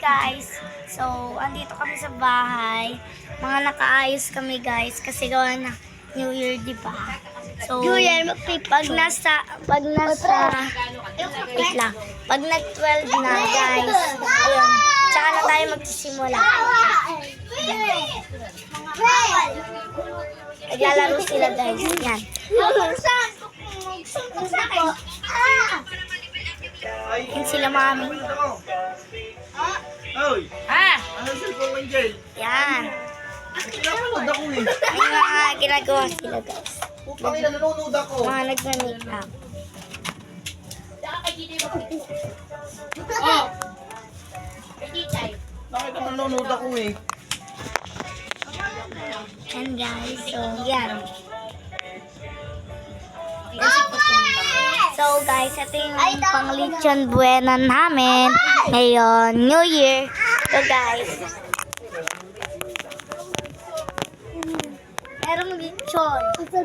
guys. So, andito kami sa bahay. Mga nakaayos kami guys kasi gawa na New Year, di ba? So, pag nasa, wait lang. Pag nag-12 na guys, ayun, tsaka na tayo magsisimula. Naglalaro sila guys. Yan. Yan sila mami. Hoy! Anong cellphone mo, Angel? Yan. Nanonood ako eh. May mga ginagawa sila guys. Putang ina, nanonood ako. Mga nagma-make up. Bakit ang nanonood ako eh? Yan guys. So, yan. So guys, ito yung pang-lechon buena namin. Ngayon, New Year. So guys. Merong lechon. Ito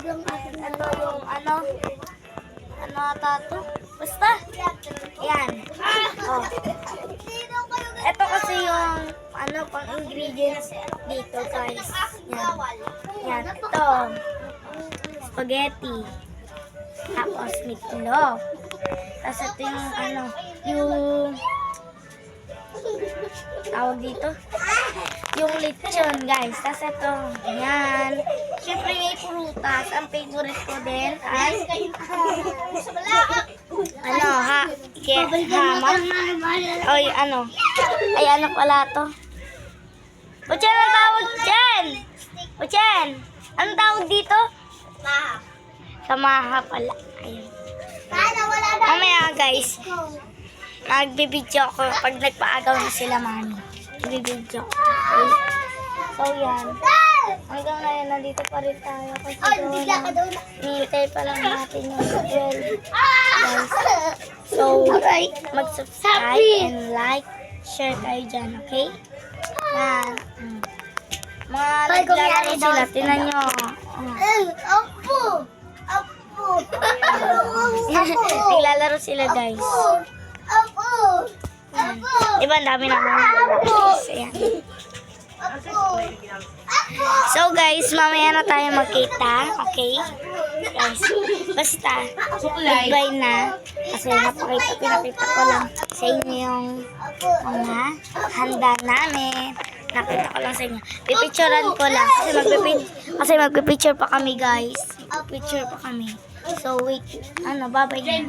yung ano ata to? Basta. Yan. Oh. Ito kasi yung pang ingredients dito guys. Yan. Yan. Ito. Spaghetti. Tapos meatloaf. Tapos ito yung tawag dito. Yung lechon guys. Tapos ito. Yan. Siyempre may prutas. Ang favorite ko din ay hama. Ay ano pala to? Uchen, anong tawag dyan? Uchen, anong tawag dito? Samaha pala. Ayun. Mamaya guys, nagbibidyo ako pag nagpaagaw na sila mami. Nagbibidyo. Okay. So yan. Hanggang ngayon, nandito pa rin tayo. Kasi nihintay pa lang natin yung 12. Guys. So, mag-subscribe and like, share kayo dyan, okay? Yan. Mga naglalaro sila. Tinan nyo. Naglalaro sila guys. Diba ang dami namin naglalaro. Ayan. So guys, mamaya na tayo magkita. Okay? Guys, basta goodbye na. Kasi pinakita ko lang sa inyo yung mga handa namin. Nakita ko lang sa inyo. Pipicturean ko lang. Kasi magpipicture pa kami guys. Picture pa kami. So wait. Bye-bye na.